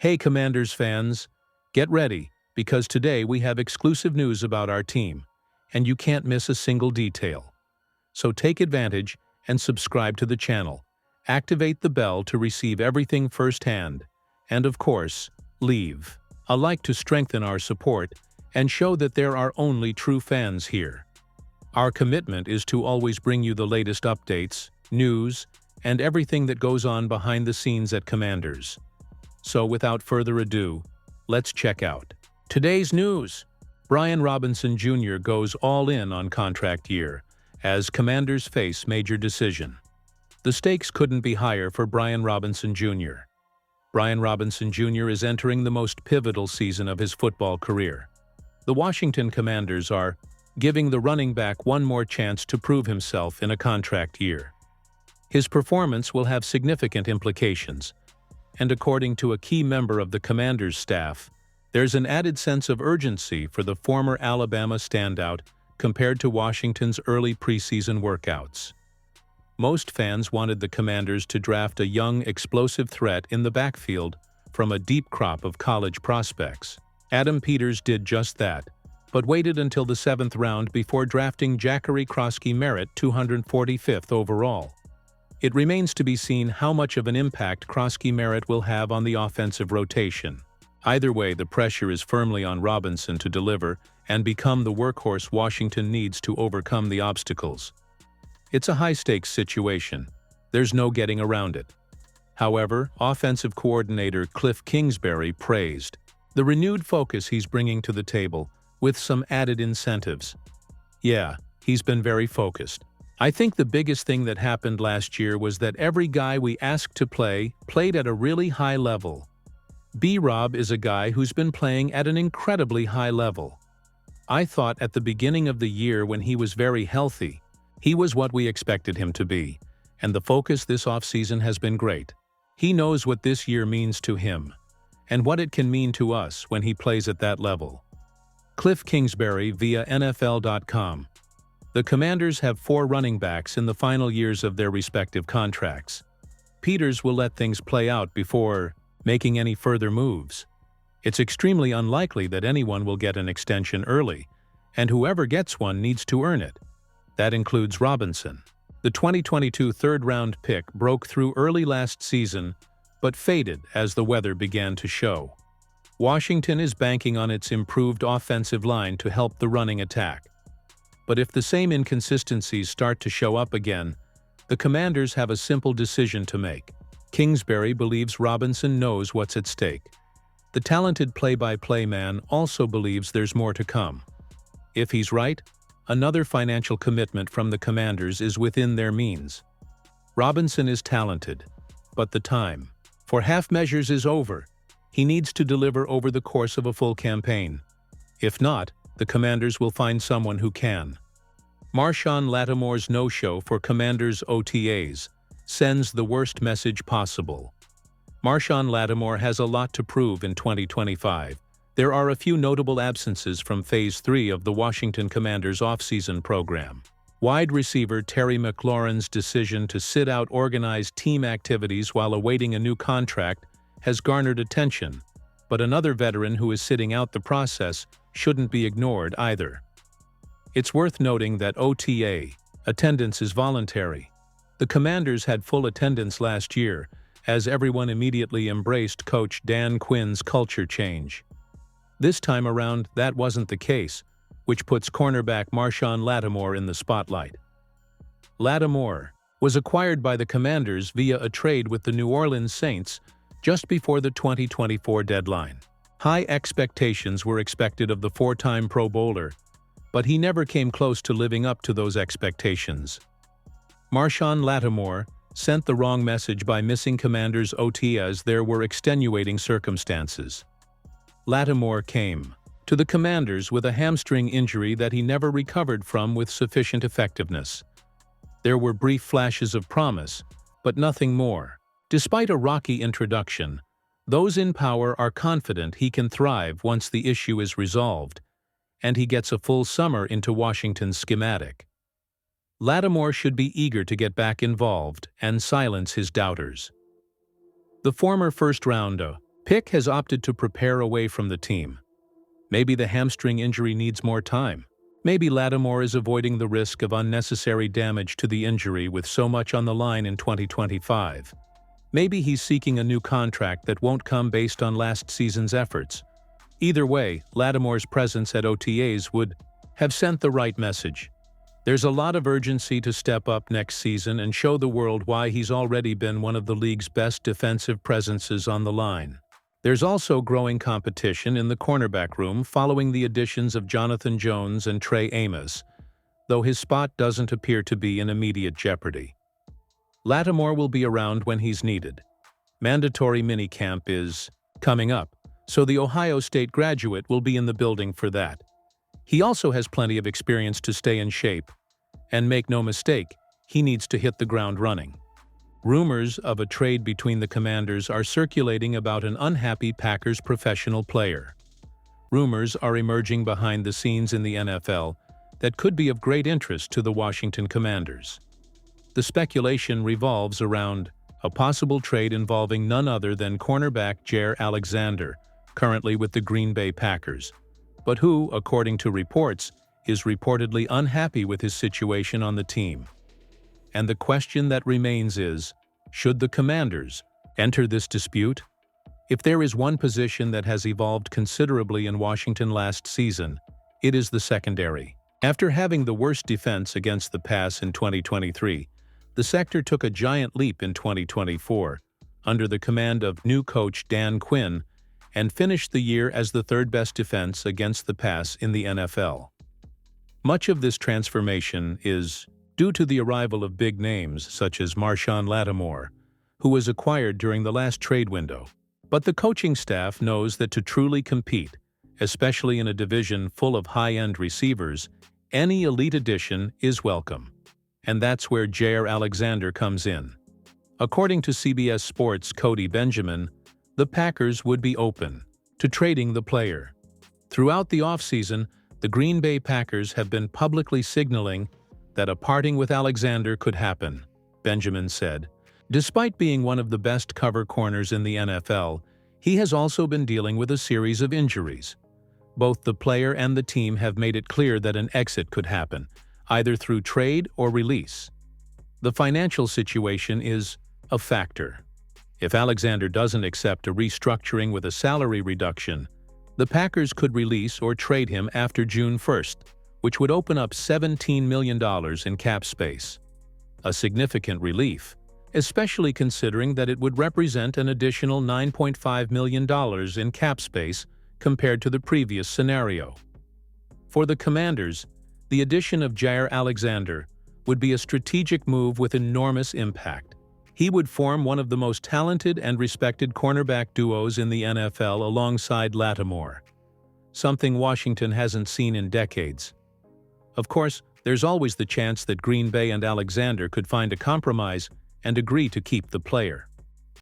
Hey Commanders fans, get ready, because today we have exclusive news about our team, and you can't miss a single detail. So take advantage and subscribe to the channel. Activate the bell to receive everything firsthand, and of course, leave a like to strengthen our support and show that there are only true fans here. Our commitment is to always bring you the latest updates, news, and everything that goes on behind the scenes at Commanders. So without further ado, let's check out today's news. Brian Robinson Jr. goes all in on contract year as Commanders face major decision. The stakes couldn't be higher for Brian Robinson Jr. Brian Robinson Jr. is entering the most pivotal season of his football career. The Washington Commanders are giving the running back one more chance to prove himself in a contract year. His performance will have significant implications, and according to a key member of the Commanders staff, there's an added sense of urgency for the former Alabama standout compared to Washington's early preseason workouts. Most fans wanted the Commanders to draft a young, explosive threat in the backfield from a deep crop of college prospects. Adam Peters did just that, but waited until the 7th round before drafting Jaire Merritt 245th overall. It remains to be seen how much of an impact Merritt will have on the offensive rotation. Either way, the pressure is firmly on Robinson to deliver and become the workhorse Washington needs to overcome the obstacles. It's a high-stakes situation. There's no getting around it. However, offensive coordinator Cliff Kingsbury praised the renewed focus he's bringing to the table with some added incentives. Yeah, he's been very focused. I think the biggest thing that happened last year was that every guy we asked to play played at a really high level. B-Rob is a guy who's been playing at an incredibly high level. I thought at the beginning of the year when he was very healthy, he was what we expected him to be, and the focus this offseason has been great. He knows what this year means to him, and what it can mean to us when he plays at that level. Cliff Kingsbury via NFL.com. The Commanders have 4 running backs in the final years of their respective contracts. Peters will let things play out before making any further moves. It's extremely unlikely that anyone will get an extension early, and whoever gets one needs to earn it. That includes Robinson. The 2022 third-round pick broke through early last season, but faded as the weather began to show. Washington is banking on its improved offensive line to help the running attack. But if the same inconsistencies start to show up again, the Commanders have a simple decision to make. Kingsbury believes Robinson knows what's at stake. The talented play-by-play man also believes there's more to come. If he's right, another financial commitment from the Commanders is within their means. Robinson is talented, but the time for half measures is over. He needs to deliver over the course of a full campaign. If not, the Commanders will find someone who can. Marshon Lattimore's no-show for Commanders OTAs sends the worst message possible. Marshon Lattimore has a lot to prove in 2025. There are a few notable absences from Phase 3 of the Washington Commanders offseason program. Wide receiver Terry McLaurin's decision to sit out organized team activities while awaiting a new contract has garnered attention, but another veteran who is sitting out the process shouldn't be ignored either. It's worth noting that OTA attendance is voluntary. The Commanders had full attendance last year, as everyone immediately embraced Coach Dan Quinn's culture change. This time around, that wasn't the case, which puts cornerback Marshon Lattimore in the spotlight. Lattimore was acquired by the Commanders via a trade with the New Orleans Saints just before the 2024 deadline. High expectations were expected of the 4-time Pro Bowler, but he never came close to living up to those expectations. Marshon Lattimore sent the wrong message by missing Commanders OT as there were extenuating circumstances. Lattimore came to the Commanders with a hamstring injury that he never recovered from with sufficient effectiveness. There were brief flashes of promise, but nothing more. Despite a rocky introduction, those in power are confident he can thrive once the issue is resolved, and he gets a full summer into Washington's schematic. Lattimore should be eager to get back involved and silence his doubters. The former first-round Pick has opted to prepare away from the team. Maybe the hamstring injury needs more time. Maybe Lattimore is avoiding the risk of unnecessary damage to the injury with so much on the line in 2025. Maybe he's seeking a new contract that won't come based on last season's efforts. Either way, Lattimore's presence at OTAs would have sent the right message. There's a lot of urgency to step up next season and show the world why he's already been one of the league's best defensive presences on the line. There's also growing competition in the cornerback room following the additions of Jonathan Jones and Trey Amos, though his spot doesn't appear to be in immediate jeopardy. Lattimore will be around when he's needed. Mandatory minicamp is coming up, so the Ohio State graduate will be in the building for that. He also has plenty of experience to stay in shape, and make no mistake, he needs to hit the ground running. Rumors of a trade between the Commanders are circulating about an unhappy Packers professional player. Rumors are emerging behind the scenes in the NFL that could be of great interest to the Washington Commanders. The speculation revolves around a possible trade involving none other than cornerback Jaire Alexander, currently with the Green Bay Packers, but who, according to reports, is reportedly unhappy with his situation on the team. And the question that remains is, should the Commanders enter this dispute? If there is one position that has evolved considerably in Washington last season, it is the secondary. After having the worst defense against the pass in 2023, the sector took a giant leap in 2024, under the command of new coach Dan Quinn, and finished the year as the third-best defense against the pass in the NFL. Much of this transformation is due to the arrival of big names such as Marshon Lattimore, who was acquired during the last trade window. But the coaching staff knows that to truly compete, especially in a division full of high-end receivers, any elite addition is welcome. And that's where Jaire Alexander comes in. According to CBS Sports' Cody Benjamin, the Packers would be open to trading the player. Throughout the offseason, the Green Bay Packers have been publicly signaling that a parting with Alexander could happen, Benjamin said. Despite being one of the best cover corners in the NFL, he has also been dealing with a series of injuries. Both the player and the team have made it clear that an exit could happen, either through trade or release. The financial situation is a factor. If Alexander doesn't accept a restructuring with a salary reduction, the Packers could release or trade him after June 1st, which would open up $17 million in cap space. A significant relief, especially considering that it would represent an additional $9.5 million in cap space compared to the previous scenario. For the Commanders, the addition of Jaire Alexander would be a strategic move with enormous impact. He would form one of the most talented and respected cornerback duos in the NFL alongside Lattimore, something Washington hasn't seen in decades. Of course, there's always the chance that Green Bay and Alexander could find a compromise and agree to keep the player.